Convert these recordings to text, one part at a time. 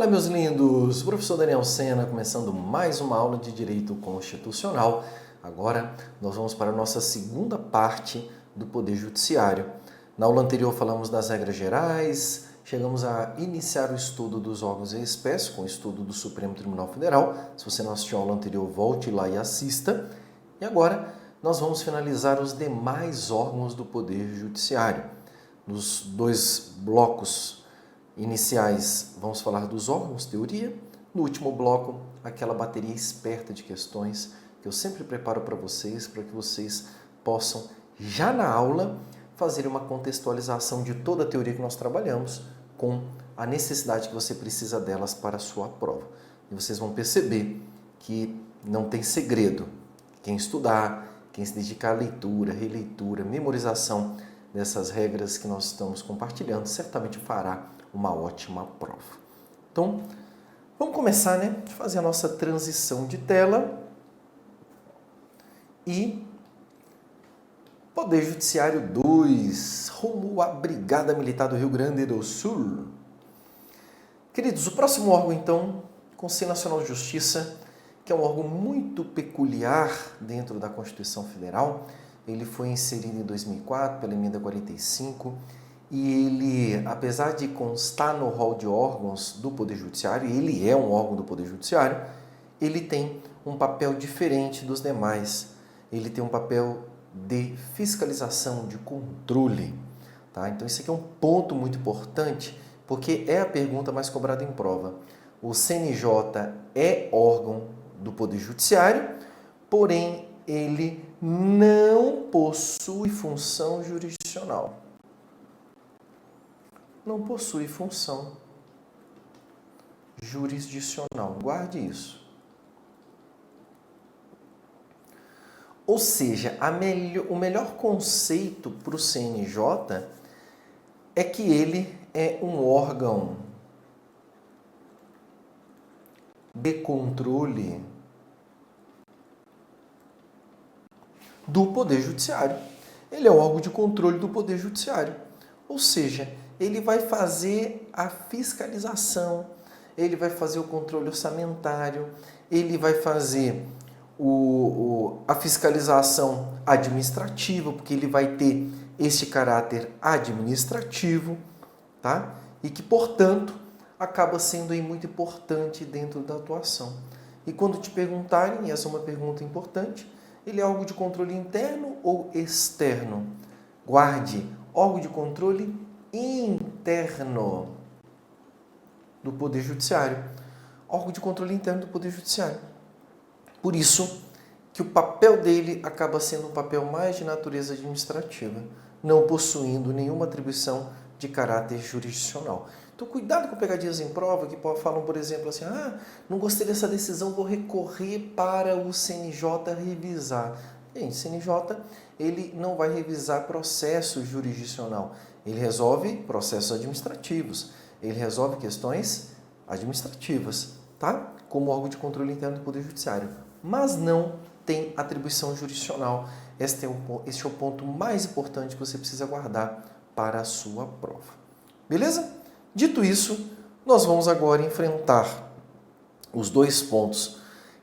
Fala, meus lindos! Professor Daniel Sena, começando mais uma aula de Direito Constitucional. Agora nós vamos para a nossa segunda parte do Poder Judiciário. Na aula anterior falamos das regras gerais, chegamos a iniciar o estudo dos órgãos em espécie, com o estudo do Supremo Tribunal Federal. Se você não assistiu a aula anterior, volte lá e assista. E agora nós vamos finalizar os demais órgãos do Poder Judiciário. Nos dois blocos iniciais, vamos falar dos órgãos, teoria. No último bloco, aquela bateria esperta de questões que eu sempre preparo para vocês, para que vocês possam, já na aula, fazer uma contextualização de toda a teoria que nós trabalhamos com a necessidade que você precisa delas para a sua prova. E vocês vão perceber que não tem segredo. Quem estudar, quem se dedicar à leitura, releitura, memorização dessas regras que nós estamos compartilhando, certamente fará uma ótima prova. Então, vamos começar, a fazer a nossa transição de tela e Poder Judiciário 2, rumo à Brigada Militar do Rio Grande do Sul. Queridos, o próximo órgão, então, Conselho Nacional de Justiça, que é um órgão muito peculiar dentro da Constituição Federal. Ele foi inserido em 2004 pela emenda 45 e ele, apesar de constar no rol de órgãos do Poder Judiciário, ele é um órgão do Poder Judiciário, ele tem um papel diferente dos demais. Ele tem um papel de fiscalização, de controle. Tá? Então, isso aqui é um ponto muito importante, porque é a pergunta mais cobrada em prova. O CNJ é órgão do Poder Judiciário, porém, ele não possui função jurisdicional. Não possui função jurisdicional. Guarde isso. Ou seja, o melhor conceito para o CNJ é que ele é um órgão de controle do Poder Judiciário. Ele é um órgão de controle do Poder Judiciário. Ou seja, ele vai fazer a fiscalização, ele vai fazer o controle orçamentário, ele vai fazer a fiscalização administrativa, porque ele vai ter esse caráter administrativo, tá? E que, portanto, acaba sendo aí muito importante dentro da atuação. E quando te perguntarem, e essa é uma pergunta importante, ele é órgão de controle interno ou externo? Guarde, órgão de controle interno do Poder Judiciário. Órgão de controle interno do Poder Judiciário. Por isso que o papel dele acaba sendo um papel mais de natureza administrativa, não possuindo nenhuma atribuição de caráter jurisdicional. Então, cuidado com pegadinhas em prova que falam, por exemplo, assim, não gostei dessa decisão, vou recorrer para o CNJ revisar. Gente, CNJ, ele não vai revisar processo jurisdicional, ele resolve processos administrativos, ele resolve questões administrativas, tá? Como órgão de controle interno do Poder Judiciário, mas não tem atribuição jurisdicional. Este é o ponto mais importante que você precisa guardar para a sua prova. Beleza? Dito isso, nós vamos agora enfrentar os dois pontos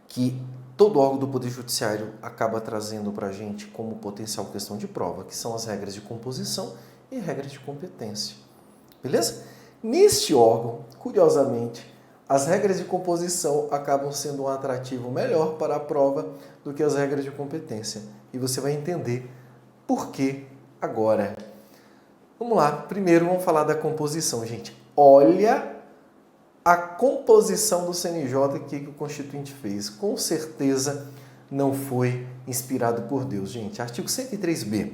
que todo órgão do Poder Judiciário acaba trazendo para a gente como potencial questão de prova, que são as regras de composição e regras de competência. Beleza? Neste órgão, curiosamente, as regras de composição acabam sendo um atrativo melhor para a prova do que as regras de competência. E você vai entender por que agora. Vamos lá, primeiro vamos falar da composição, gente. Olha a composição do CNJ que o Constituinte fez. Com certeza não foi inspirado por Deus, gente. Artigo 103b.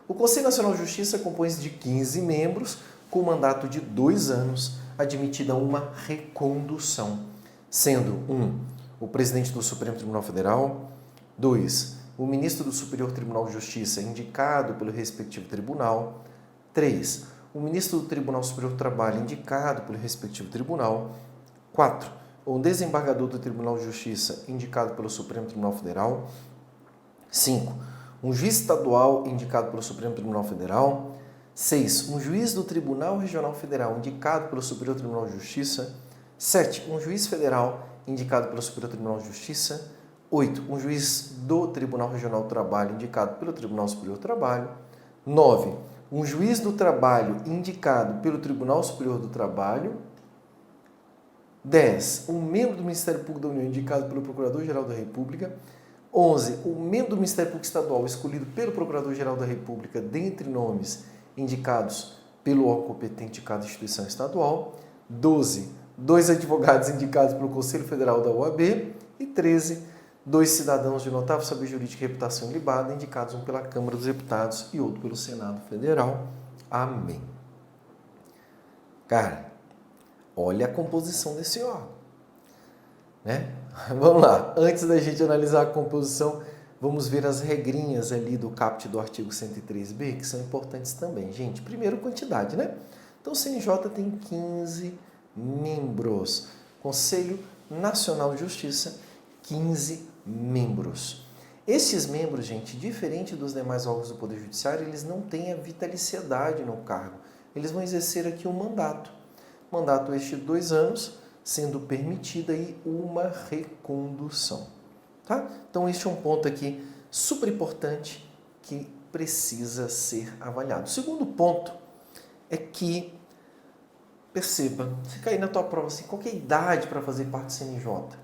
O Conselho Nacional de Justiça compõe-se de 15 membros com mandato de 2 anos, admitida uma recondução, sendo 1. O presidente do Supremo Tribunal Federal, 2. O ministro do Superior Tribunal de Justiça, indicado pelo respectivo tribunal, 3. O ministro do Tribunal Superior do Trabalho, indicado pelo respectivo tribunal, 4. O desembargador do Tribunal de Justiça, indicado pelo Supremo Tribunal Federal, 5. Um juiz estadual, indicado pelo Supremo Tribunal Federal, 6. Um juiz do Tribunal Regional Federal, indicado pelo Superior Tribunal de Justiça, 7. Um juiz federal indicado pelo Superior Tribunal de Justiça. 8. Um juiz do Tribunal Regional do Trabalho indicado pelo Tribunal Superior do Trabalho. 9. Um juiz do trabalho indicado pelo Tribunal Superior do Trabalho. 10. Um membro do Ministério Público da União indicado pelo Procurador-Geral da República. 11. Um membro do Ministério Público Estadual escolhido pelo Procurador-Geral da República, dentre nomes indicados pelo órgão competente de cada instituição estadual. 12. 2 advogados indicados pelo Conselho Federal da OAB. E 13. 2 cidadãos de notável saber jurídico e reputação ilibada, indicados um pela Câmara dos Deputados e outro pelo Senado Federal. Amém. Cara, olha a composição desse órgão, né? Vamos lá, antes da gente analisar a composição, vamos ver as regrinhas ali do caput do artigo 103b, que são importantes também. Gente, primeiro, quantidade, né? Então, o CNJ tem 15 membros. Conselho Nacional de Justiça, 15 membros. Esses membros, gente, diferente dos demais órgãos do Poder Judiciário, eles não têm a vitaliciedade no cargo. Eles vão exercer aqui um mandato. Mandato este de 2 anos, sendo permitida aí uma recondução. Tá? Então, este é um ponto aqui super importante que precisa ser avaliado. O segundo ponto é que, perceba, se cair na tua prova assim, qual que é a idade para fazer parte do CNJ?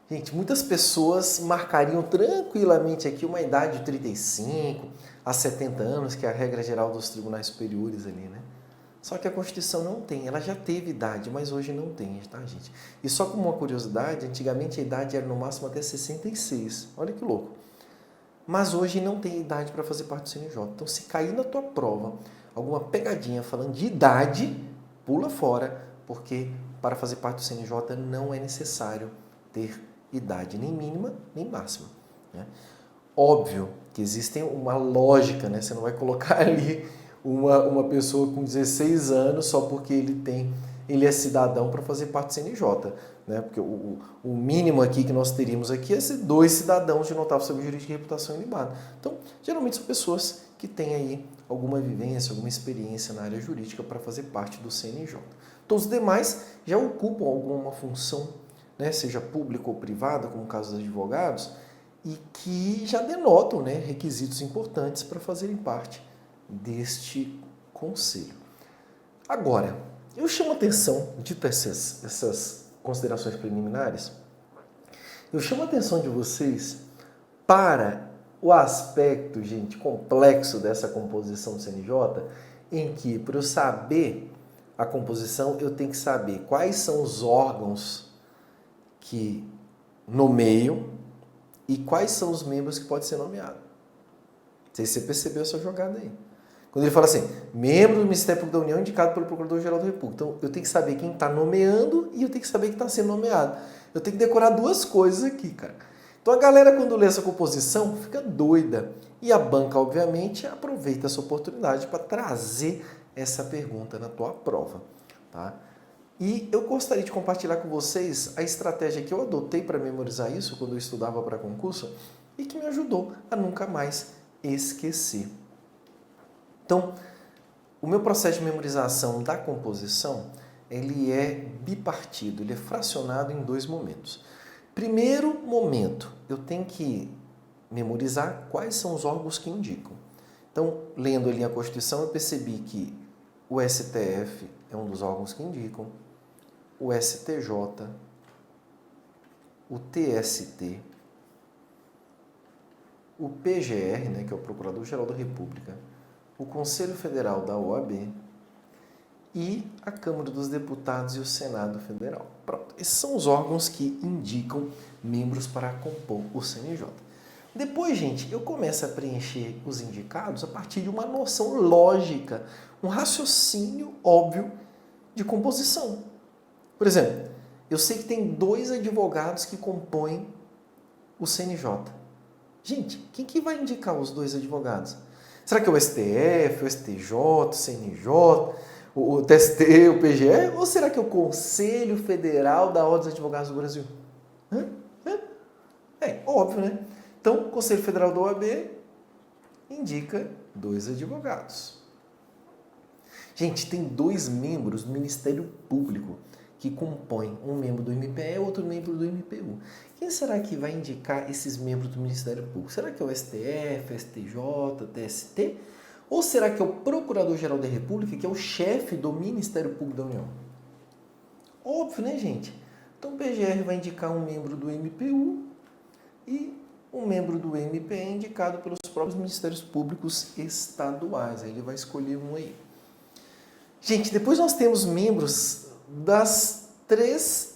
Gente, muitas pessoas marcariam tranquilamente aqui uma idade de 35 a 70 anos, que é a regra geral dos tribunais superiores ali, né? Só que a Constituição não tem, ela já teve idade, mas hoje não tem, tá, gente? E só como uma curiosidade, antigamente a idade era no máximo até 66, olha que louco. Mas hoje não tem idade para fazer parte do CNJ. Então, se cair na tua prova alguma pegadinha falando de idade, pula fora, porque para fazer parte do CNJ não é necessário ter idade nem mínima nem máxima, né? Óbvio que existe uma lógica, né? Você não vai colocar ali uma pessoa com 16 anos só porque ele é cidadão para fazer parte do CNJ, né? Porque o mínimo aqui que nós teríamos aqui é ser 2 cidadãos de notável saber jurídico e reputação ilibada. Então, geralmente são pessoas que têm aí alguma vivência, alguma experiência na área jurídica para fazer parte do CNJ. Todos os demais já ocupam alguma função, né? Seja pública ou privada, como o caso dos advogados, e que já denotam, né, requisitos importantes para fazerem parte deste conselho. Agora, eu chamo a atenção, dito essas considerações preliminares, eu chamo a atenção de vocês para o aspecto, gente, complexo dessa composição do CNJ, em que, para eu saber a composição, eu tenho que saber quais são os órgãos que nomeiam e quais são os membros que podem ser nomeados. Não sei se você percebeu essa jogada aí. Quando ele fala assim, membro do Ministério Público da União indicado pelo Procurador-Geral da República. Então, eu tenho que saber quem está nomeando e eu tenho que saber quem está sendo nomeado. Eu tenho que decorar 2 coisas aqui, cara. Então, a galera, quando lê essa composição, fica doida. E a banca, obviamente, aproveita essa oportunidade para trazer essa pergunta na tua prova, tá? E eu gostaria de compartilhar com vocês a estratégia que eu adotei para memorizar isso quando eu estudava para concurso e que me ajudou a nunca mais esquecer. Então, o meu processo de memorização da composição, ele é bipartido, ele é fracionado em 2 momentos. Primeiro momento, eu tenho que memorizar quais são os órgãos que indicam. Então, lendo ali a Constituição, eu percebi que o STF é um dos órgãos que indicam, o STJ, o TST, o PGR, né, que é o Procurador-Geral da República, o Conselho Federal da OAB e a Câmara dos Deputados e o Senado Federal. Pronto, esses são os órgãos que indicam membros para compor o CNJ. Depois, gente, eu começo a preencher os indicados a partir de uma noção lógica, um raciocínio óbvio de composição. Por exemplo, eu sei que tem 2 advogados que compõem o CNJ. Gente, quem que vai indicar os 2 advogados? Será que é o STF, o STJ, o CNJ, o TST, o PGE? Ou será que é o Conselho Federal da Ordem dos Advogados do Brasil? É óbvio, né? Então, o Conselho Federal da OAB indica 2 advogados. Gente, tem 2 membros do Ministério Público que compõem, um membro do MPE e outro membro do MPU. Quem será que vai indicar esses membros do Ministério Público? Será que é o STF, STJ, TST? Ou será que é o Procurador-Geral da República, que é o chefe do Ministério Público da União? Óbvio, né, gente? Então o PGR vai indicar um membro do MPU e um membro do MPE indicado pelos próprios Ministérios Públicos estaduais. Aí ele vai escolher um aí. Gente, depois nós temos membros das 3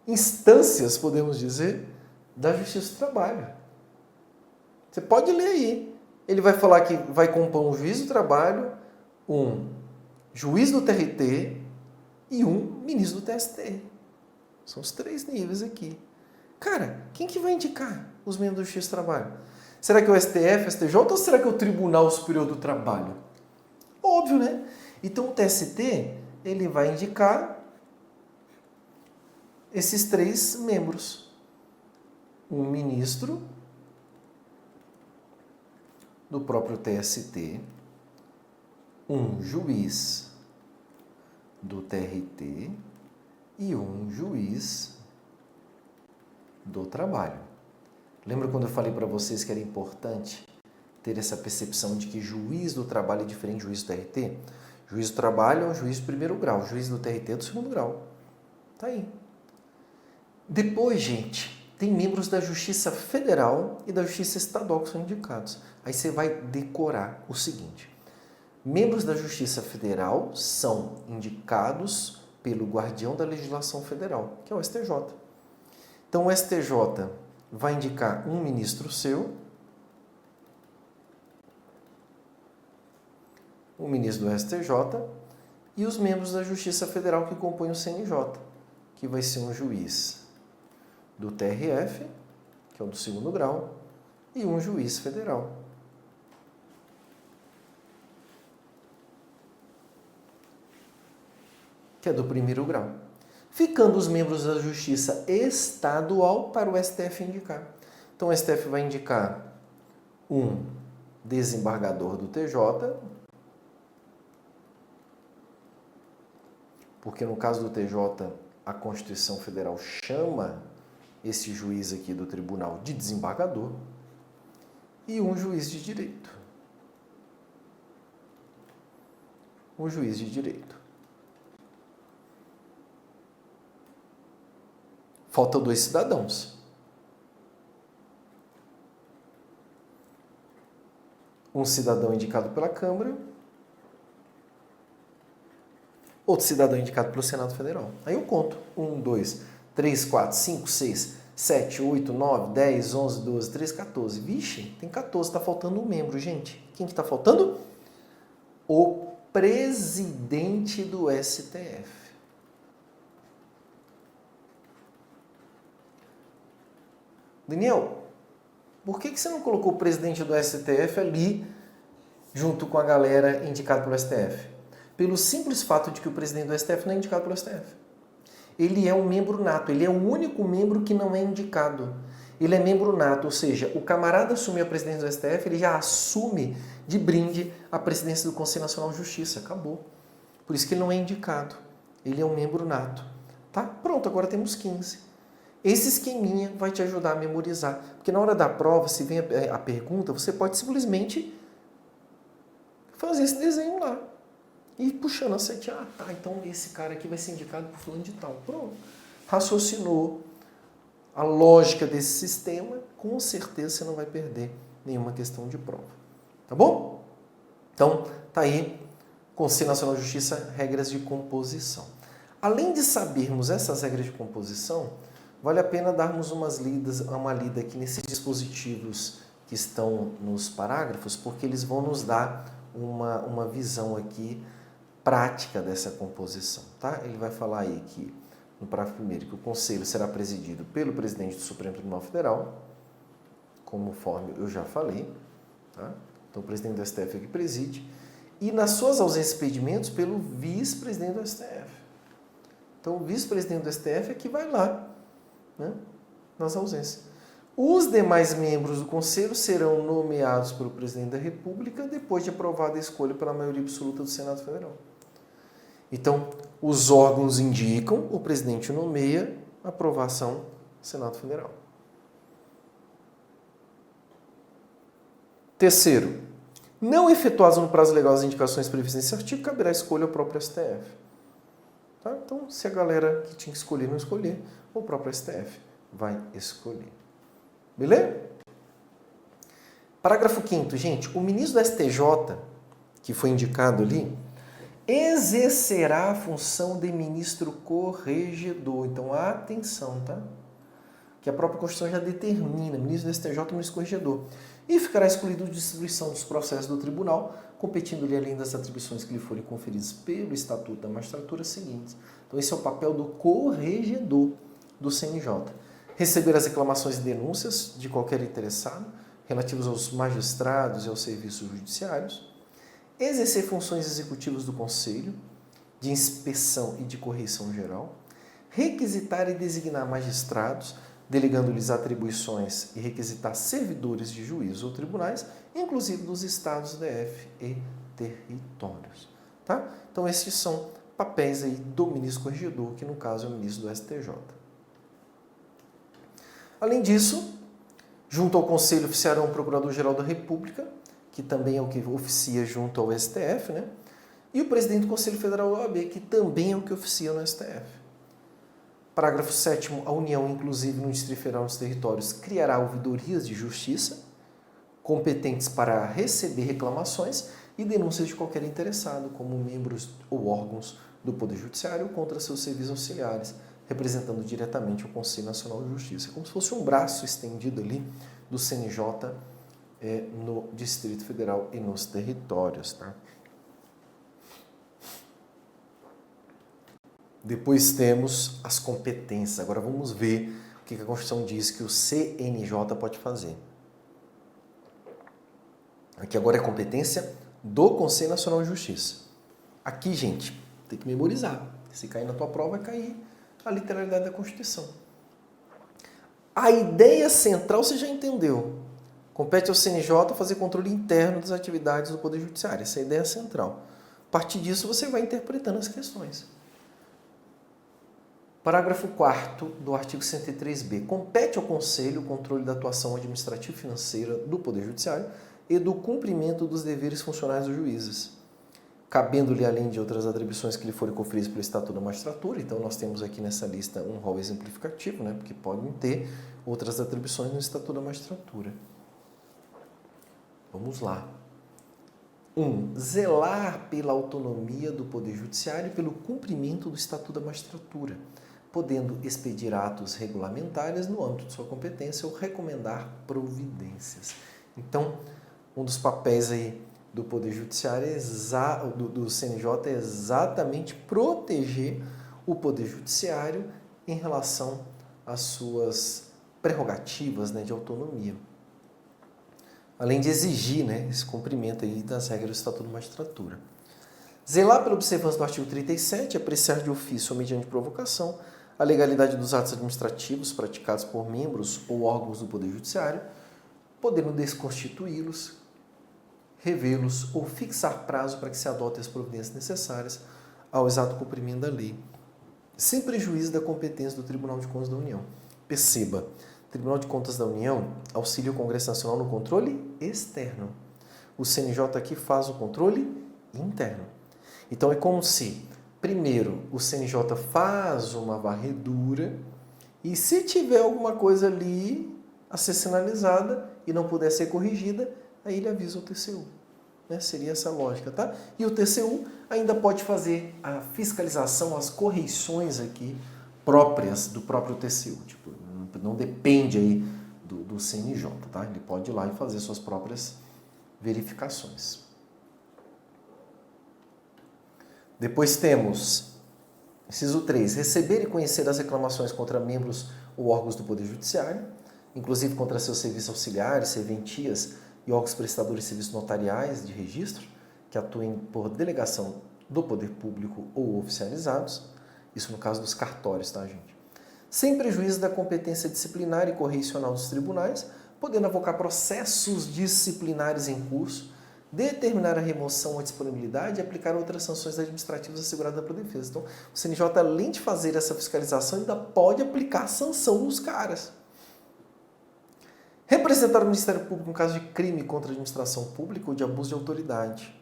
instâncias, podemos dizer, da Justiça do Trabalho. Você pode ler aí. Ele vai falar que vai compor um juiz do trabalho, um juiz do TRT e um ministro do TST. São os 3 níveis aqui. Cara, quem que vai indicar os membros da Justiça do Trabalho? Será que é o STF, STJ ou será que é o Tribunal Superior do Trabalho? Óbvio, né? Então o TST, ele vai indicar esses 3 membros. Um ministro do próprio TST, um juiz do TRT e um juiz do trabalho. Lembra quando eu falei para vocês que era importante ter essa percepção de que juiz do trabalho é diferente de juiz do TRT? Juiz do trabalho é um juiz do 1º grau, juiz do TRT é do 2º grau. Tá aí. Depois, gente, tem membros da Justiça Federal e da Justiça Estadual que são indicados. Aí você vai decorar o seguinte. Membros da Justiça Federal são indicados pelo guardião da legislação federal, que é o STJ. Então, o STJ vai indicar um ministro seu, o ministro do STJ e os membros da Justiça Federal que compõem o CNJ, que vai ser um juiz do TRF, que é o do 2º grau, e um juiz federal. Que é do 1º grau. Ficando os membros da Justiça Estadual para o STF indicar. Então, o STF vai indicar um desembargador do TJ, porque no caso do TJ, a Constituição Federal chama esse juiz aqui do tribunal de desembargador, e um juiz de direito. Um juiz de direito. Faltam 2 cidadãos. Um cidadão indicado pela Câmara, outro cidadão indicado pelo Senado Federal. Aí eu conto. 1, 2, 3, 4, 5, 6, 7, 8, 9, 10, 11, 12, 13, 14. Vixe, tem 14. Está faltando um membro, gente. Quem que está faltando? O presidente do STF. Daniel, por que você não colocou o presidente do STF ali junto com a galera indicada pelo STF? Pelo simples fato de que o presidente do STF não é indicado pelo STF. Ele é um membro nato, ele é o único membro que não é indicado. Ele é membro nato, ou seja, o camarada assumiu a presidência do STF, ele já assume de brinde a presidência do Conselho Nacional de Justiça. Acabou. Por isso que ele não é indicado. Ele é um membro nato. Tá? Pronto, agora temos 15. Esse esqueminha vai te ajudar a memorizar. Porque na hora da prova, se vem a pergunta, você pode simplesmente fazer esse desenho lá. E puxando a sete, tá, então esse cara aqui vai ser indicado por fulano de tal. Pronto. Raciocinou a lógica desse sistema, com certeza você não vai perder nenhuma questão de prova. Tá bom? Então, tá aí, Conselho Nacional de Justiça, regras de composição. Além de sabermos essas regras de composição, vale a pena darmos uma lida aqui nesses dispositivos que estão nos parágrafos, porque eles vão nos dar uma visão aqui prática dessa composição. Tá? Ele vai falar aí que, no parágrafo 1º, que o Conselho será presidido pelo presidente do Supremo Tribunal Federal, conforme eu já falei. Tá? Então, o presidente do STF é que preside. E, nas suas ausências e impedimentos, pelo vice-presidente do STF. Então, o vice-presidente do STF é que vai lá, né, nas ausências. Os demais membros do Conselho serão nomeados pelo Presidente da República depois de aprovada a escolha pela maioria absoluta do Senado Federal. Então, os órgãos indicam, o Presidente nomeia, aprovação do Senado Federal. Terceiro, não efetuadas no prazo legal as indicações previstas nesse artigo, caberá escolha ao próprio STF. Tá? Então, se a galera que tinha que escolher não escolher, o próprio STF vai escolher. Beleza? Parágrafo 5º, gente, o ministro do STJ, que foi indicado ali, exercerá a função de ministro corregedor. Então, atenção, tá? Que a própria Constituição já determina, ministro do STJ e ministro corregedor. E ficará excluído de distribuição dos processos do tribunal, competindo-lhe além das atribuições que lhe forem conferidas pelo Estatuto da Magistratura seguintes. Então, esse é o papel do corregedor do CNJ. Receber as reclamações e denúncias de qualquer interessado relativos aos magistrados e aos serviços judiciários, exercer funções executivas do Conselho, de inspeção e de correição geral, requisitar e designar magistrados, delegando-lhes atribuições e requisitar servidores de juízos ou tribunais, inclusive dos estados, DF e territórios. Tá? Então, esses são papéis aí do ministro corregedor, que no caso é o ministro do STJ. Além disso, junto ao Conselho oficiará um Procurador-Geral da República, que também é o que oficia junto ao STF, né? E o presidente do Conselho Federal da OAB, que também é o que oficia no STF. Parágrafo 7º, a União, inclusive no Distrito Federal e nos territórios, criará ouvidorias de justiça, competentes para receber reclamações e denúncias de qualquer interessado, como membros ou órgãos do Poder Judiciário contra seus serviços auxiliares, representando diretamente o Conselho Nacional de Justiça. É como se fosse um braço estendido ali do CNJ no Distrito Federal e nos territórios. Tá? Depois temos as competências. Agora vamos ver o que a Constituição diz que o CNJ pode fazer. Aqui agora é competência do Conselho Nacional de Justiça. Aqui, gente, tem que memorizar. Se cair na tua prova, vai cair a literalidade da Constituição. A ideia central você já entendeu. Compete ao CNJ fazer controle interno das atividades do Poder Judiciário. Essa é a ideia central. A partir disso, você vai interpretando as questões. Parágrafo 4º do artigo 103b. Compete ao Conselho o controle da atuação administrativa e financeira do Poder Judiciário e do cumprimento dos deveres funcionais dos juízes, cabendo-lhe, além de outras atribuições que lhe forem conferidas pelo Estatuto da Magistratura. Então, nós temos aqui nessa lista um rol exemplificativo, né, porque podem ter outras atribuições no Estatuto da Magistratura. Vamos lá. 1. Zelar pela autonomia do Poder Judiciário e pelo cumprimento do Estatuto da Magistratura, podendo expedir atos regulamentares no âmbito de sua competência ou recomendar providências. Então, um dos papéis aí do Poder Judiciário, do CNJ, é exatamente proteger o Poder Judiciário em relação às suas prerrogativas, né, de autonomia. Além de exigir, né, esse cumprimento aí das regras do Estatuto da Magistratura. Zelar pela observância do artigo 37, apreciar de ofício ou mediante provocação a legalidade dos atos administrativos praticados por membros ou órgãos do Poder Judiciário, podendo desconstituí-los, revê-los ou fixar prazo para que se adotem as providências necessárias ao exato cumprimento da lei, sem prejuízo da competência do Tribunal de Contas da União. Perceba, o Tribunal de Contas da União auxilia o Congresso Nacional no controle externo. O CNJ aqui faz o controle interno. Então é como se, primeiro, o CNJ faz uma varredura e se tiver alguma coisa ali a ser sinalizada e não puder ser corrigida, aí ele avisa o TCU. Né? Seria essa a lógica, tá? E o TCU ainda pode fazer a fiscalização, as correções aqui próprias do próprio TCU. Tipo, não depende aí do CNJ, tá? Ele pode ir lá e fazer suas próprias verificações. Depois temos, inciso 3, receber e conhecer as reclamações contra membros ou órgãos do Poder Judiciário, inclusive contra seus serviços auxiliares, serventias e órgãos prestadores de serviços notariais de registro, que atuem por delegação do poder público ou oficializados, isso no caso dos cartórios, tá, gente? sem prejuízo da competência disciplinar e correicional dos tribunais, podendo avocar processos disciplinares em curso, determinar a remoção ou disponibilidade e aplicar outras sanções administrativas asseguradas pela defesa. Então, o CNJ, além de fazer essa fiscalização, ainda pode aplicar sanção nos caras. Representar o Ministério Público em caso de crime contra a administração pública ou de abuso de autoridade.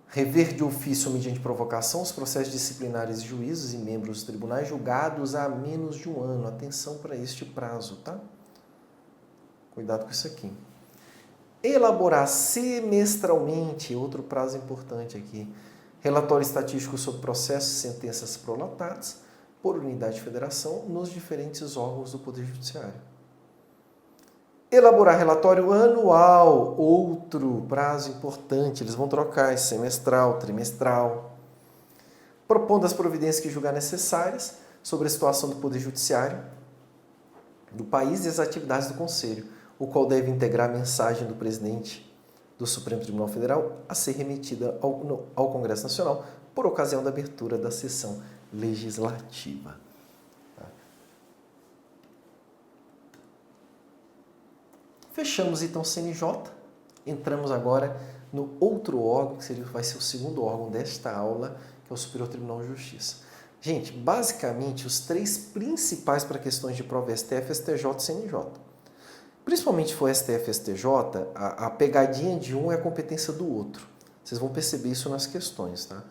Rever de ofício ou mediante provocação os processos disciplinares de juízes e membros dos tribunais julgados há menos de um ano. Atenção para este prazo, tá? Cuidado com isso aqui. Elaborar semestralmente, outro prazo importante aqui, relatório estatístico sobre processos e sentenças prolatadas por unidade de federação nos diferentes órgãos do Poder Judiciário. Elaborar relatório anual, outro prazo importante, eles vão trocar semestral, trimestral, propondo as providências que julgar necessárias sobre a situação do Poder Judiciário do país e as atividades do Conselho, o qual deve integrar a mensagem do presidente do Supremo Tribunal Federal a ser remetida ao Congresso Nacional por ocasião da abertura da sessão legislativa. Fechamos então o CNJ, entramos agora no outro órgão, que vai ser o segundo órgão desta aula, que é o Superior Tribunal de Justiça. Gente, basicamente, os três principais para questões de prova STF, STJ e CNJ. Principalmente se for STF e STJ, a pegadinha de um é a competência do outro. Vocês vão perceber isso nas questões, tá?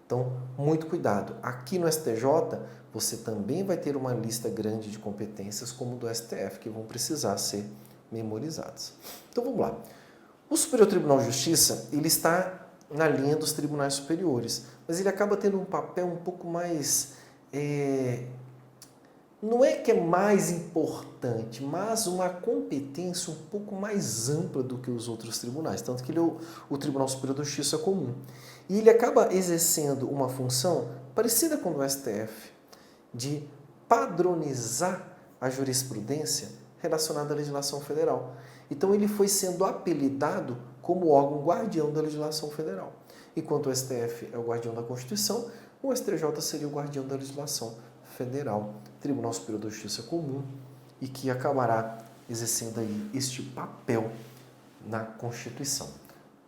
Então, muito cuidado. Aqui no STJ, você também vai ter uma lista grande de competências, como do STF, que vão precisar ser memorizadas. Então, vamos lá. O Superior Tribunal de Justiça, ele está na linha dos tribunais superiores, mas ele acaba tendo um papel um pouco mais... não é que é mais importante, mas uma competência um pouco mais ampla do que os outros tribunais, tanto que ele é o Tribunal Superior da Justiça comum. E ele acaba exercendo uma função parecida com a do STF, de padronizar a jurisprudência relacionada à legislação federal. Então ele foi sendo apelidado como órgão guardião da legislação federal. Enquanto o STF é o guardião da Constituição, o STJ seria o guardião da legislação federal, Tribunal Superior da Justiça Comum, e que acabará exercendo aí este papel na Constituição.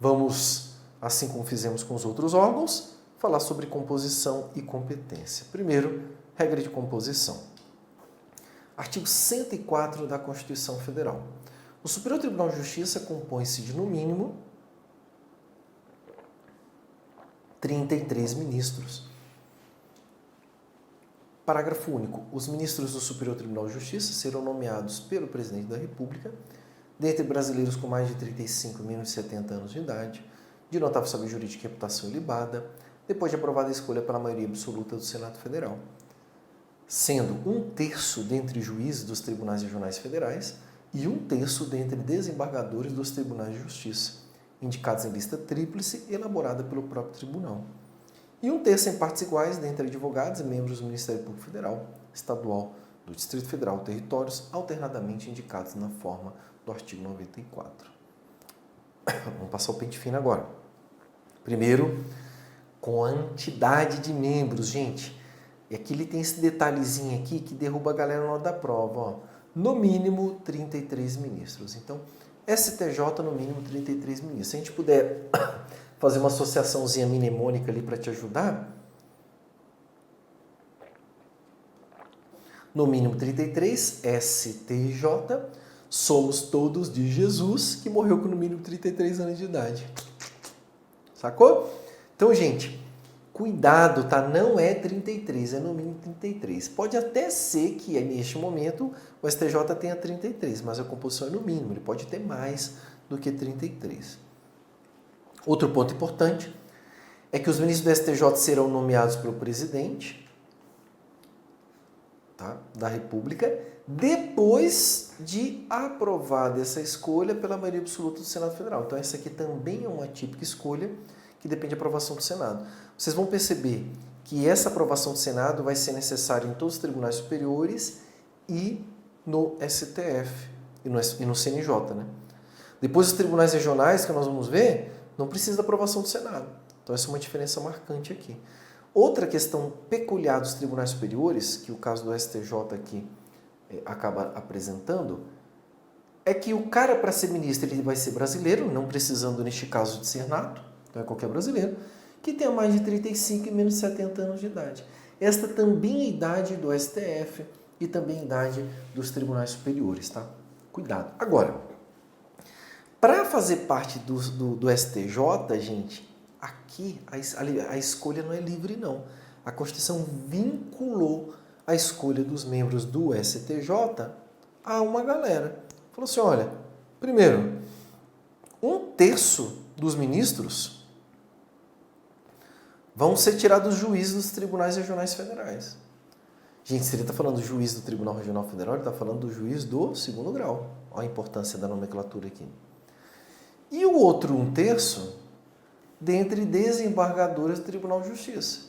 Vamos, assim como fizemos com os outros órgãos, falar sobre composição e competência. Primeiro, regra de composição. Artigo 104 da Constituição Federal. O Superior Tribunal de Justiça compõe-se de, no mínimo, 33 ministros. Parágrafo único. Os ministros do Superior Tribunal de Justiça serão nomeados pelo Presidente da República, dentre brasileiros com mais de 35 e menos de 70 anos de idade, de notável saber jurídico e reputação ilibada, depois de aprovada a escolha pela maioria absoluta do Senado Federal, sendo 1/3 dentre juízes dos tribunais regionais federais e 1/3 dentre desembargadores dos tribunais de justiça, indicados em lista tríplice elaborada pelo próprio tribunal. E 1/3 em partes iguais dentre advogados e membros do Ministério Público Federal, Estadual, do Distrito Federal, territórios, alternadamente indicados na forma do artigo 94. Vamos passar o pente fino agora. Primeiro, quantidade de membros, gente. E aqui ele tem esse detalhezinho aqui que derruba a galera na hora da prova. Ó. No mínimo, 33 ministros. Então, STJ, no mínimo, 33 ministros. Se a gente puder fazer uma associaçãozinha mnemônica ali para te ajudar, no mínimo 33, STJ, somos todos de Jesus, que morreu com no mínimo 33 anos de idade. Sacou? Então, gente, cuidado, tá? Não é 33, é no mínimo 33. Pode até ser que, neste momento, o STJ tenha 33, mas a composição é no mínimo, ele pode ter mais do que 33. Outro ponto importante é que os ministros do STJ serão nomeados pelo presidente, tá, da República, depois de aprovada essa escolha pela maioria absoluta do Senado Federal. Então, essa aqui também é uma típica escolha que depende da aprovação do Senado. Vocês vão perceber que essa aprovação do Senado vai ser necessária em todos os tribunais superiores e no STF e no CNJ, né? Depois, os tribunais regionais, que nós vamos ver, não precisa da aprovação do Senado. Então, essa é uma diferença marcante aqui. Outra questão peculiar dos tribunais superiores, que o caso do STJ aqui acaba apresentando, é que o cara, para ser ministro, ele vai ser brasileiro, não precisando, neste caso, de ser nato, não é qualquer brasileiro, que tenha mais de 35 e menos de 70 anos de idade. Esta também é a idade do STF e também a idade dos tribunais superiores, tá? Cuidado. Agora, para fazer parte do STJ, gente, aqui a escolha não é livre, não. A Constituição vinculou a escolha dos membros do STJ a uma galera. Falou assim, olha, primeiro, 1/3 dos ministros vão ser tirados dos juízes dos tribunais regionais federais. Gente, se ele está falando do juiz do Tribunal Regional Federal, ele está falando do juiz do 2º grau. Olha a importância da nomenclatura aqui. E o outro 1/3 dentre desembargadores do Tribunal de Justiça.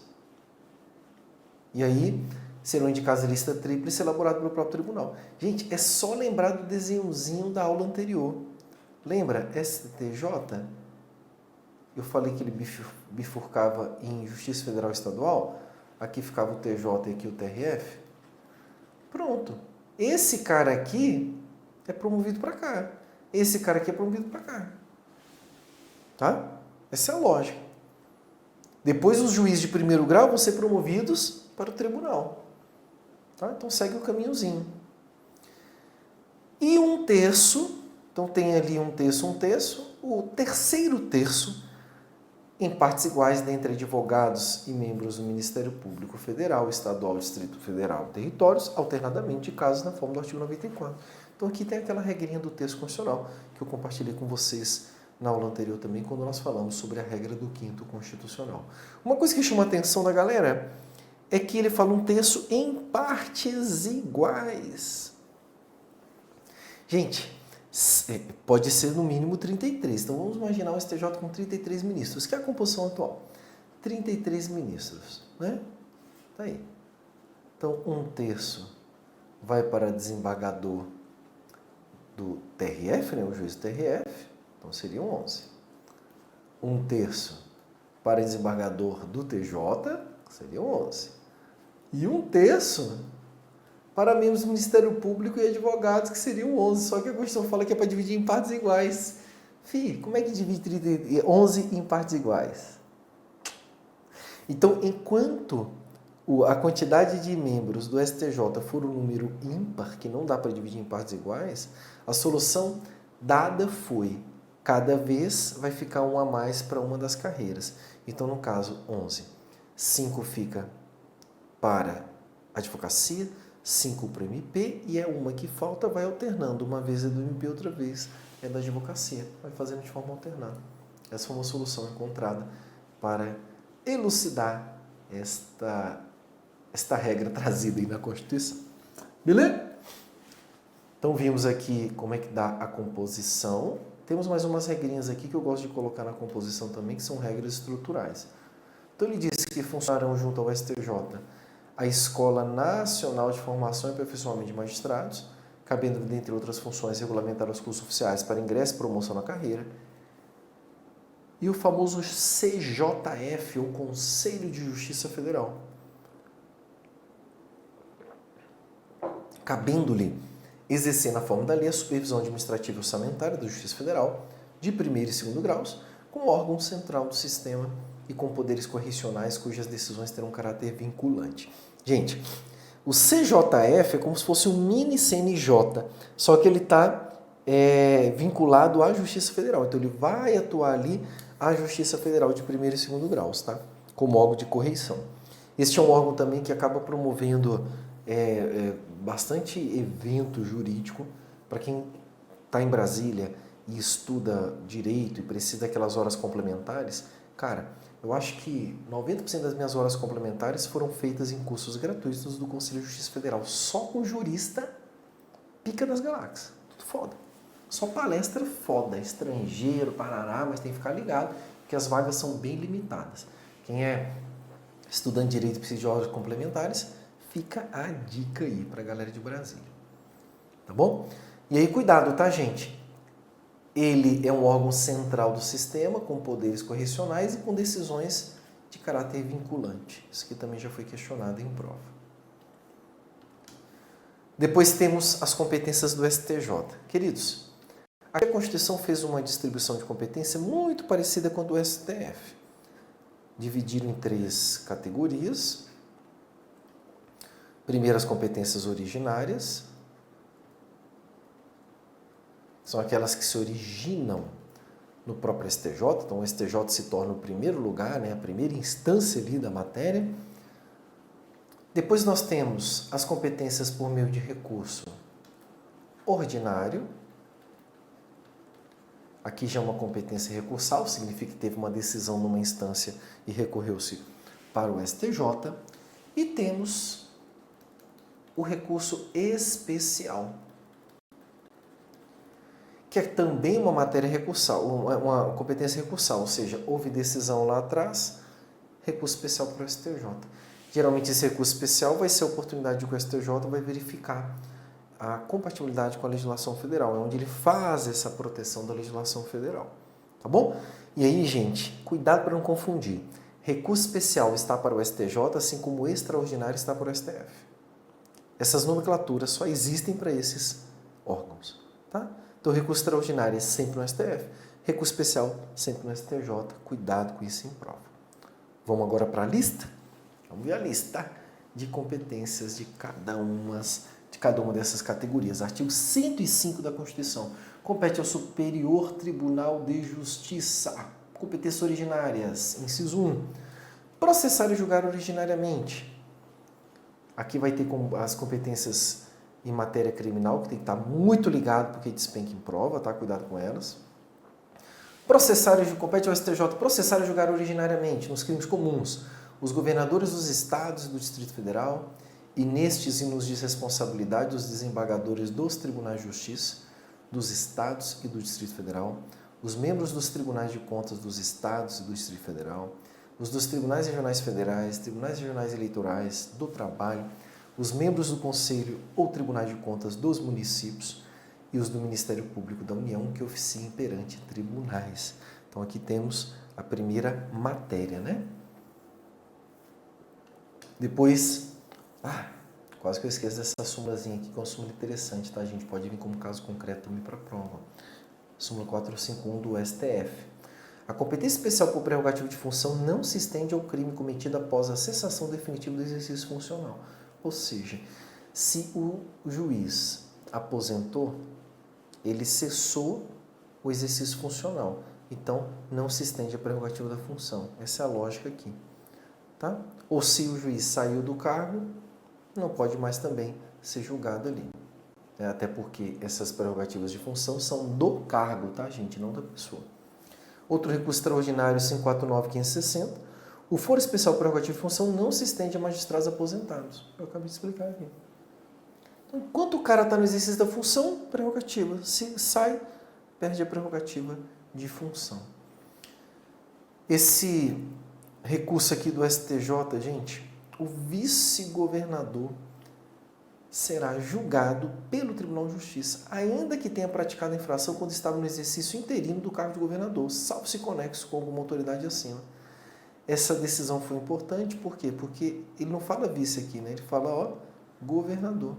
E aí serão indicados a lista tríplice elaborada pelo próprio tribunal. Gente, é só lembrar do desenhozinho da aula anterior. Lembra? STJ? Eu falei que ele bifurcava em Justiça Federal e Estadual. Aqui ficava o TJ e aqui o TRF. Pronto. Esse cara aqui é promovido para cá. Esse cara aqui é promovido para cá. Tá? Essa é a lógica. Depois os juízes de 1º grau vão ser promovidos para o tribunal. Tá? Então segue o caminhozinho. E 1/3, então tem ali 1/3, 1/3. O 3º terço, em partes iguais dentre advogados e membros do Ministério Público Federal, Estadual, Distrito Federal, Territórios, alternadamente de casos na forma do artigo 94. Então aqui tem aquela regrinha do texto constitucional que eu compartilhei com vocês na aula anterior também, quando nós falamos sobre a regra do 5º constitucional. Uma coisa que chama a atenção da galera é que ele fala 1/3 em partes iguais. Gente, pode ser no mínimo 33. Então vamos imaginar o STJ com 33 ministros, que é a composição atual. 33 ministros, né? Tá aí. Então 1/3 vai para desembargador do TRF, né? O juiz do TRF. Então seriam 11. 1/3 para desembargador do TJ, seriam 11. E 1/3 para membros do Ministério Público e advogados, que seriam 11. Só que a Constituição fala que é para dividir em partes iguais. Como é que divide 11 em partes iguais? Então, enquanto a quantidade de membros do STJ for um número ímpar, que não dá para dividir em partes iguais, a solução dada foi: cada vez vai ficar um a mais para uma das carreiras. Então, no caso, 11. 5 fica para advocacia, 5 para o MP, e é uma que falta, vai alternando. Uma vez é do MP, outra vez é da advocacia. Vai fazendo de forma alternada. Essa foi uma solução encontrada para elucidar esta regra trazida aí na Constituição. Beleza? Então, vimos aqui como é que dá a composição. Temos mais umas regrinhas aqui que eu gosto de colocar na composição também, que são regras estruturais. Então, ele disse que funcionarão junto ao STJ a Escola Nacional de Formação e Aperfeiçoamento de Magistrados, cabendo, dentre outras funções, regulamentar os cursos oficiais para ingresso e promoção na carreira, e o famoso CJF, ou Conselho de Justiça Federal, cabendo-lhe exercer na forma da lei a supervisão administrativa e orçamentária da Justiça Federal, de 1º e 2º graus, como órgão central do sistema e com poderes correcionais cujas decisões terão caráter vinculante. Gente, o CJF é como se fosse um mini CNJ, só que ele está vinculado à Justiça Federal. Então, ele vai atuar ali à Justiça Federal de 1º e 2º graus, tá? Como órgão de correição. Este é um órgão também que acaba promovendo bastante evento jurídico para quem está em Brasília e estuda direito e precisa daquelas horas complementares. Cara, eu acho que 90% das minhas horas complementares foram feitas em cursos gratuitos do Conselho de Justiça Federal, só com jurista pica das galáxias. Tudo foda. Só palestra foda, estrangeiro, parará, mas tem que ficar ligado, que as vagas são bem limitadas. Quem é estudante de direito e precisa de horas complementares, fica a dica aí para a galera de Brasília. Tá bom? E aí, cuidado, tá, gente? Ele é um órgão central do sistema, com poderes correcionais e com decisões de caráter vinculante. Isso aqui também já foi questionado em prova. Depois temos as competências do STJ. Queridos, aqui a Constituição fez uma distribuição de competência muito parecida com a do STF. Dividiram em 3 categorias. Primeiro, as competências originárias. São aquelas que se originam no próprio STJ. Então, o STJ se torna o primeiro lugar, né, a primeira instância ali da matéria. Depois nós temos as competências por meio de recurso ordinário. Aqui já é uma competência recursal, significa que teve uma decisão numa instância e recorreu-se para o STJ. E temos o recurso especial, que é também uma matéria recursal, uma competência recursal, ou seja, houve decisão lá atrás, recurso especial para o STJ. Geralmente esse recurso especial vai ser a oportunidade de que o STJ vai verificar a compatibilidade com a legislação federal, é onde ele faz essa proteção da legislação federal, tá bom? E aí, gente, cuidado para não confundir. Recurso especial está para o STJ, assim como o extraordinário está para o STF. Essas nomenclaturas só existem para esses órgãos, tá? Então, recurso extraordinário é sempre no STF, recurso especial sempre no STJ. Cuidado com isso em prova. Vamos agora para a lista? Vamos ver a lista de competências de cada uma dessas categorias. Artigo 105 da Constituição. Compete ao Superior Tribunal de Justiça. Competências originárias. Inciso 1. Processar e julgar originariamente. Aqui vai ter as competências em matéria criminal, que tem que estar muito ligado, porque despenca em prova, tá? Cuidado com elas. Compete ao STJ processar e julgar originariamente, nos crimes comuns, os governadores dos estados e do Distrito Federal, e nestes e nos diz responsabilidade dos desembargadores dos tribunais de justiça, dos estados e do Distrito Federal, os membros dos tribunais de contas dos estados e do Distrito Federal, os dos tribunais regionais federais, tribunais regionais eleitorais, do trabalho, os membros do Conselho ou Tribunais de Contas dos municípios e os do Ministério Público da União que oficiem perante tribunais. Então, aqui temos a primeira matéria, né? Depois, quase que eu esqueço dessa súmulazinha aqui, que é uma súmula interessante, tá, gente? Pode vir como caso concreto também para a prova. Súmula 451 do STF. A competência especial por prerrogativa de função não se estende ao crime cometido após a cessação definitiva do exercício funcional. Ou seja, se o juiz aposentou, ele cessou o exercício funcional. Então, não se estende a prerrogativa da função. Essa é a lógica aqui. Tá? Ou se o juiz saiu do cargo, não pode mais também ser julgado ali. Até porque essas prerrogativas de função são do cargo, tá, gente? Não da pessoa. Outro recurso extraordinário, 549.560. O foro especial prerrogativa de função não se estende a magistrados aposentados. Eu acabei de explicar aqui. Então, enquanto o cara está no exercício da função, prerrogativa. Se sai, perde a prerrogativa de função. Esse recurso aqui do STJ, gente, o vice-governador será julgado pelo Tribunal de Justiça, ainda que tenha praticado a infração quando estava no exercício interino do cargo de governador, salvo se conexo com alguma autoridade acima. Essa decisão foi importante, por quê? Porque ele não fala vice aqui, né? Ele fala, governador.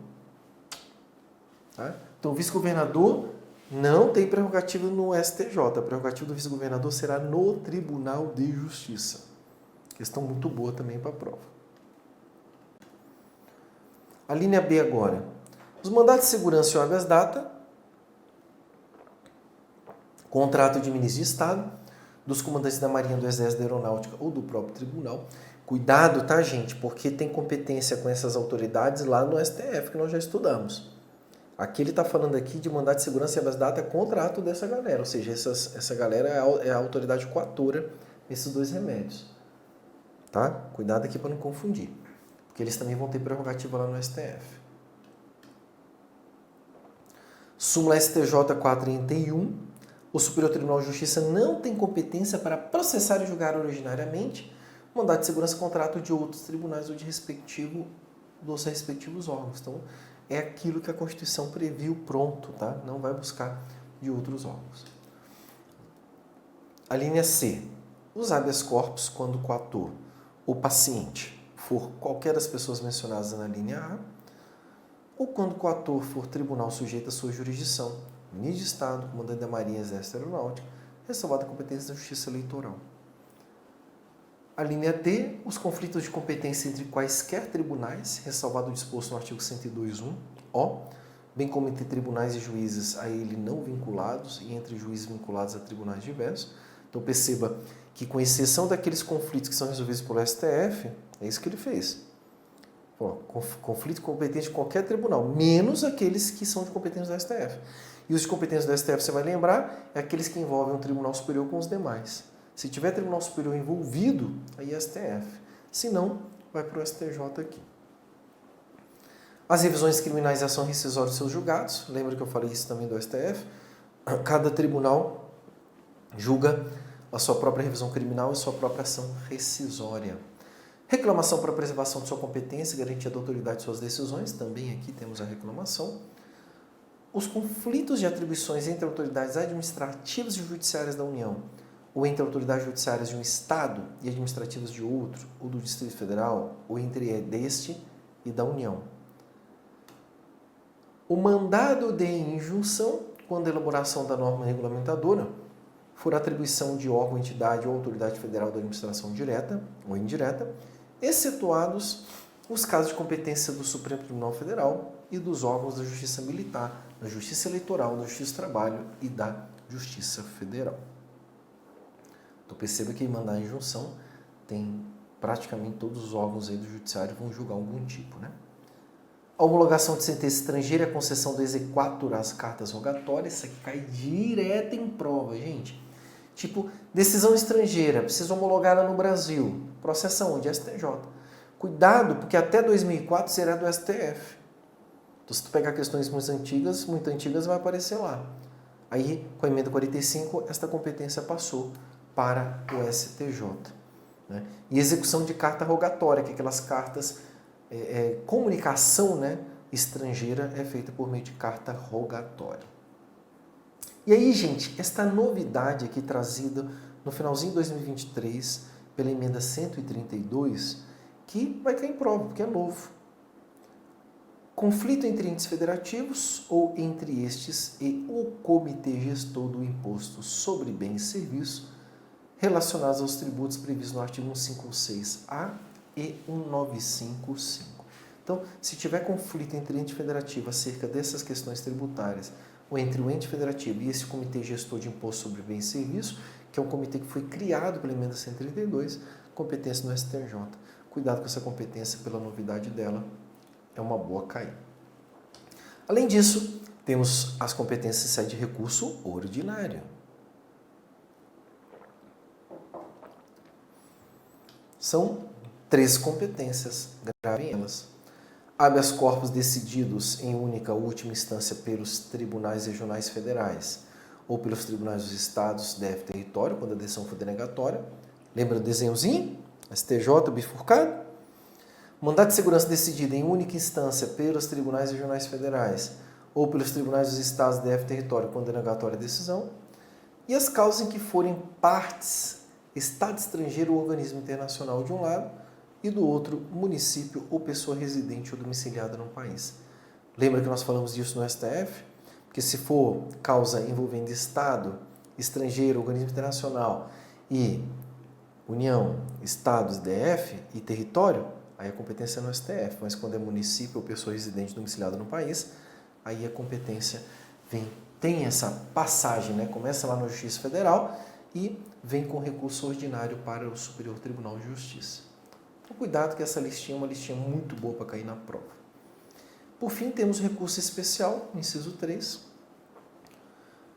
Tá? Então, o vice-governador não tem prerrogativa no STJ. A prerrogativa do vice-governador será no Tribunal de Justiça. Questão muito boa também para a prova. A linha B agora. Os mandatos de segurança e habeas data, contrato de ministro de Estado, dos comandantes da Marinha, do Exército, da Aeronáutica ou do próprio tribunal. Cuidado, tá, gente? Porque tem competência com essas autoridades lá no STF, que nós já estudamos. Aqui ele está falando aqui de mandato de segurança e habeas data, contrato dessa galera. Ou seja, essa galera é a autoridade coatora nesses dois remédios. Tá? Cuidado aqui para não confundir. Porque eles também vão ter prerrogativa lá no STF. Súmula STJ 431. O Superior Tribunal de Justiça não tem competência para processar e julgar originariamente mandato de segurança e contrato de outros tribunais ou dos respectivos órgãos. Então, é aquilo que a Constituição previu pronto, tá? Não vai buscar de outros órgãos. A linha C. Os habeas corpus, quando coator o paciente for qualquer das pessoas mencionadas na linha A, ou quando o coator for tribunal sujeito à sua jurisdição, ministro de Estado, comandante da Marinha, Exército Aeronáutica, ressalvada a competência da Justiça Eleitoral. A linha D, os conflitos de competência entre quaisquer tribunais, ressalvado o disposto no artigo 102.1, bem como entre tribunais e juízes a ele não vinculados e entre juízes vinculados a tribunais diversos. Então perceba que, com exceção daqueles conflitos que são resolvidos pelo STF, é isso que ele fez. Conflito competente de qualquer tribunal, menos aqueles que são de competência do STF. E os de competência do STF, você vai lembrar, é aqueles que envolvem um tribunal superior com os demais. Se tiver tribunal superior envolvido, aí é STF. Se não, vai para o STJ aqui. As revisões criminais e ação rescisória dos seus julgados. Lembra que eu falei isso também do STF? Cada tribunal julga a sua própria revisão criminal e sua própria ação rescisória. Reclamação para preservação de sua competência e garantia da autoridade de suas decisões. Também aqui temos a reclamação. Os conflitos de atribuições entre autoridades administrativas e judiciárias da União, ou entre autoridades judiciárias de um Estado e administrativas de outro, ou do Distrito Federal, ou entre deste e da União. O mandado de injunção, quando a elaboração da norma regulamentadora for atribuição de órgão, entidade ou autoridade federal da administração direta ou indireta, excetuados os casos de competência do Supremo Tribunal Federal e dos órgãos da Justiça Militar, da Justiça Eleitoral, da Justiça do Trabalho e da Justiça Federal. Então perceba que em mandar a injunção tem praticamente todos os órgãos aí do judiciário vão julgar algum tipo, né? A homologação de sentença estrangeira e a concessão do exequatur às cartas rogatórias, isso aqui cai direto em prova, gente. Tipo, decisão estrangeira, precisa homologar ela no Brasil. Processo onde? STJ. Cuidado, porque até 2004 será do STF. Então, se tu pegar questões muito antigas, vai aparecer lá. Aí, com a emenda 45, esta competência passou para o STJ. Né? E execução de carta rogatória, que é aquelas cartas, comunicação, né, estrangeira é feita por meio de carta rogatória. E aí, gente, esta novidade aqui trazida no finalzinho de 2023 pela emenda 132, que vai cair em prova, porque é novo. Conflito entre entes federativos ou entre estes e o Comitê Gestor do Imposto sobre Bens e Serviços relacionados aos tributos previstos no artigo 156A e 1955. Então, se tiver conflito entre ente federativo acerca dessas questões tributárias, ou entre o ente federativo e esse Comitê Gestor de Imposto sobre Bens e Serviços, que é um comitê que foi criado pela emenda 132, competência no STJ. Cuidado com essa competência pela novidade dela, é uma boa cair. Além disso, temos as competências em sede de recurso ordinário. São 3 competências, gravem elas. Habeas corpus decididos em única ou última instância pelos tribunais regionais federais ou pelos tribunais dos estados, DF, território, quando a decisão for denegatória. Lembra do desenhozinho? STJ bifurcado. Mandado de segurança decidido em única instância pelos tribunais regionais federais ou pelos tribunais dos estados, DF, território, quando denegatória a decisão. E as causas em que forem partes, Estado estrangeiro ou organismo internacional de um lado, e do outro, município ou pessoa residente ou domiciliada no país. Lembra que nós falamos disso no STF? Porque se for causa envolvendo Estado, estrangeiro, organismo internacional e União, Estados, DF e território, aí a competência é no STF. Mas quando é município ou pessoa residente domiciliada no país, aí a competência tem essa passagem, né? Começa lá na Justiça Federal e vem com recurso ordinário para o Superior Tribunal de Justiça. Então, cuidado que essa listinha é uma listinha muito boa para cair na prova. Por fim, temos o recurso especial, inciso 3.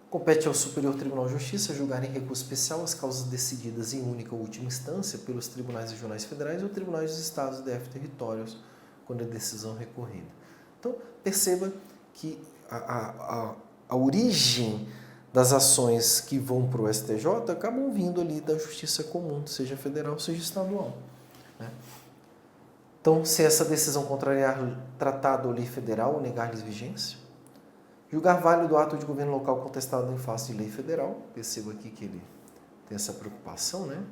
Compete ao Superior Tribunal de Justiça julgar em recurso especial as causas decididas em única ou última instância pelos tribunais regionais federais ou tribunais dos estados, DF, territórios, quando a decisão é recorrida. Então, perceba que a origem das ações que vão para o STJ acabam vindo ali da justiça comum, seja federal, seja estadual. Né? Então, se essa decisão contrariar tratado ou lei federal ou negar-lhes vigência, julgar válido o ato de governo local contestado em face de lei federal, perceba aqui que ele tem essa preocupação, né?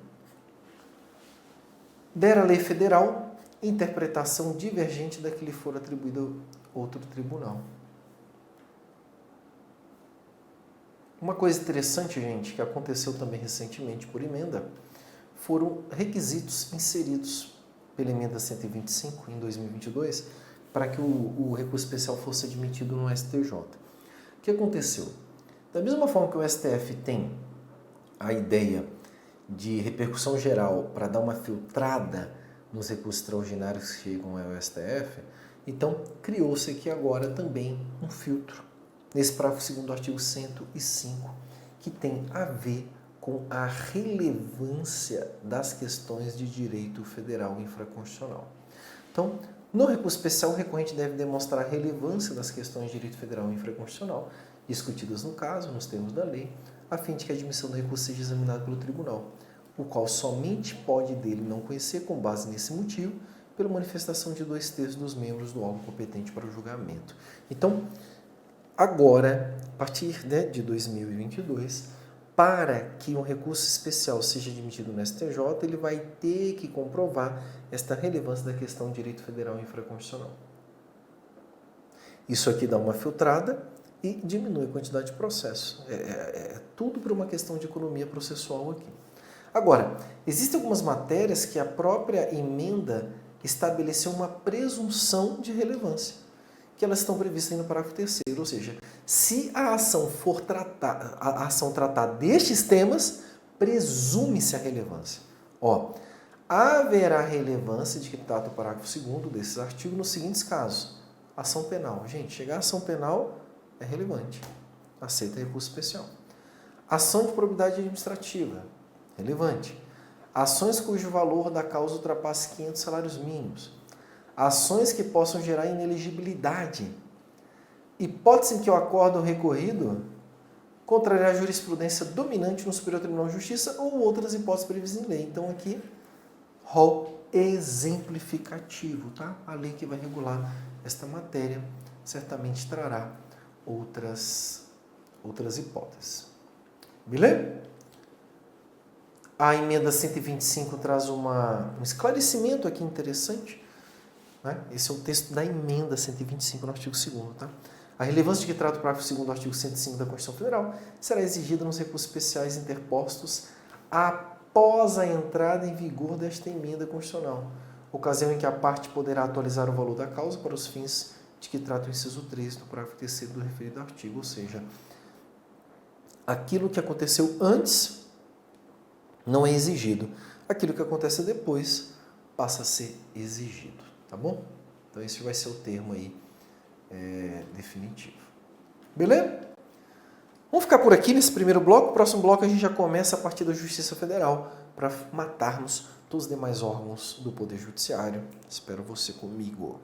der a lei federal interpretação divergente da que lhe for atribuída a outro tribunal. Uma coisa interessante, gente, que aconteceu também recentemente por emenda, foram requisitos inseridos pela emenda 125 em 2022 para que o recurso especial fosse admitido no STJ. O que aconteceu? Da mesma forma que o STF tem a ideia de repercussão geral para dar uma filtrada nos recursos extraordinários que chegam ao STF, então criou-se aqui agora também um filtro, nesse parágrafo 2º do artigo 105, que tem a ver com a relevância das questões de direito federal infraconstitucional. Então, no recurso especial, o recorrente deve demonstrar a relevância das questões de direito federal infraconstitucional discutidas no caso, nos termos da lei, a fim de que a admissão do recurso seja examinada pelo tribunal, o qual somente pode dele não conhecer, com base nesse motivo, pela manifestação de 2/3 dos membros do órgão competente para o julgamento. Então, agora, a partir de 2022, para que um recurso especial seja admitido no STJ, ele vai ter que comprovar esta relevância da questão de direito federal infraconstitucional. Isso aqui dá uma filtrada e diminui a quantidade de processo. É tudo por uma questão de economia processual aqui. Agora, existem algumas matérias que a própria emenda estabeleceu uma presunção de relevância, que elas estão previstas no parágrafo 3º, ou seja, se a ação for tratar destes temas, presume-se a relevância. Haverá relevância de que trata o parágrafo 2º desses artigos nos seguintes casos. Ação penal. Gente, chegar à ação penal é relevante. Aceita recurso especial. Ação de probidade administrativa. Relevante. Ações cujo valor da causa ultrapasse 500 salários mínimos. Ações que possam gerar inelegibilidade. Hipótese em que o acordo recorrido contrariará a jurisprudência dominante no Superior Tribunal de Justiça ou outras hipóteses previstas em lei. Então, aqui, rol exemplificativo, tá? A lei que vai regular esta matéria certamente trará outras hipóteses. Beleza? A emenda 125 traz um esclarecimento aqui interessante. Né? Esse é o texto da emenda 125 no artigo 2º. Tá? A relevância de que trata o parágrafo 2º do artigo 105 da Constituição Federal será exigida nos recursos especiais interpostos após a entrada em vigor desta emenda constitucional, ocasião em que a parte poderá atualizar o valor da causa para os fins de que trata o inciso 3 do parágrafo 3º do referido artigo, ou seja, aquilo que aconteceu antes não é exigido, aquilo que acontece depois passa a ser exigido, tá bom? Então esse vai ser o termo aí definitivo. Beleza? Vamos ficar por aqui nesse primeiro bloco. Próximo bloco a gente já começa a partir da Justiça Federal para matarmos todos os demais órgãos do Poder Judiciário. Espero você comigo.